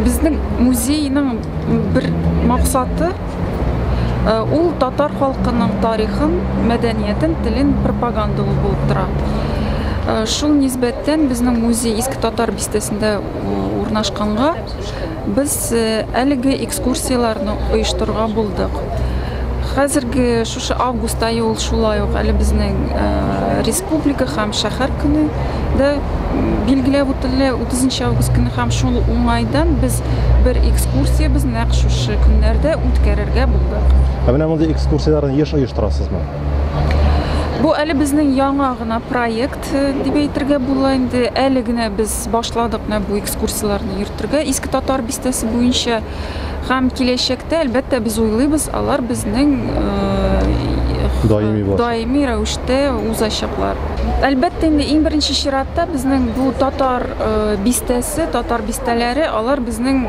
Безнең музейның бер максаты ул татар халкының тарихын, мәдәниятен, телен пропагандалау булып тора. Шул нисбәттән безнең музей Иске Татар бистәсендә урнашканга, без әлеге экскурсияларны оештырырга булдык. Хәзерге шушы август ае ул шулай ук әле безнең республика һәм шәһәр көне дә билгеләп үтелә 30 август көне һәм шул уңайдан без бер экскурсия без нәкъ шушы көннәрдә үткәрергә булдык. Менә мондый экскурсияларны еш оештырасызмы? Бу әле безнең яңа гына проект дип әйтергә була инде. Әле генә без башладык менә бу экскурсияларны йөртергә. Иске Татар бистәсе буенча һәм киләчәктә әлбәттә без уйлыйбыз, алар безнең даими рәвештә узачаклар. Әлбәттә инде иң беренче чиратта безнең бу татар бистәсе, татар бистәләре, алар безнең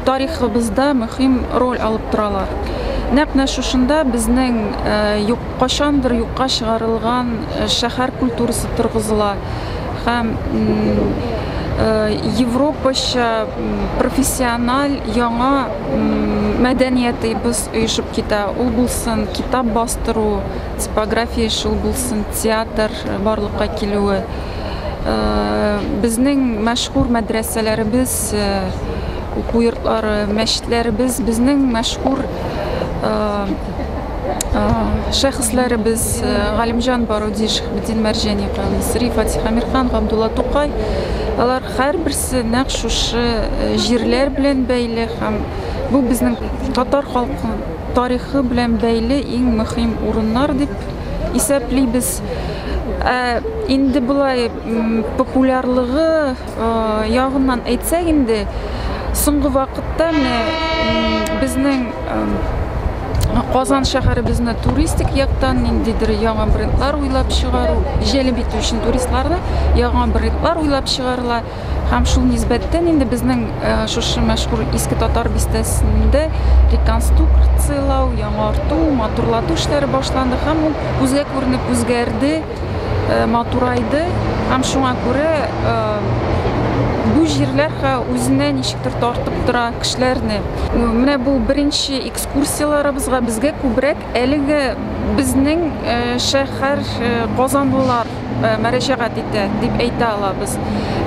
тарихыбызда мөһим роль алып торалар. Нәкъ менә шушында безнең кашандыр юкка чыгарылган шәһәр культурасы торгызыла һәм Европача профессиональ яңа мәдәниятебез оешып китә. Ул булсын китап бастыру, типография, шул булсын театр барлыкка килүе. Безнең мәшһүр мәдрәсәләребез, уку йортлары, мәчетләребез, безнең мәшһүр шәхесләребез Галимҗан Баруди, Шәһбетдин Мәрҗани, Кәүсәри, Фатих Әмирхан, Габдулла Тукай, алар һәрберсе нәкъ шушы җирләр белән бәйле һәм бу безнең татар халкының тарихы белән бәйле иң мөһим урыннар дип исәплибез. Инде булай популярлыгы ягыннан әйтсәк инде, соңгы вакытта безнең Казан шәһәребезне туристик яктан ниндидер яңа брендлар уйлап чыгару, җәлеп итү өчен туристларны яңа брендлар уйлап чыгарыла. Һәм шул нисбәттән инде безнең шушы мәшһүр Иске Татар бистәсендә реконструкциялау, яңарту, матурлату эшләре башланды һәм ул күзгә күренеп үзгәрде, матурайды. Һәм шуңа күрә бу җирләр үзенә ничектер тартып тора кешеләрне. Менә бу беренче экскурсияларыбызга безгә күбрәк әлеге безнең шәһәр казанлылар мөрәҗәгать итә дип әйтә алабыз.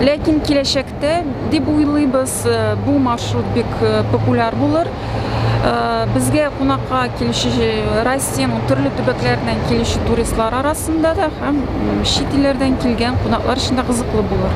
Ләкин киләчәктә дип уйлыйбыз, бу маршрут бик популяр булыр. Безгә кунакка килүче Россиянең төрле төбәкләреннән килүче туристлар арасында да һәм чит илләрдән килгән кунаклар өчен дә кызыклы булыр.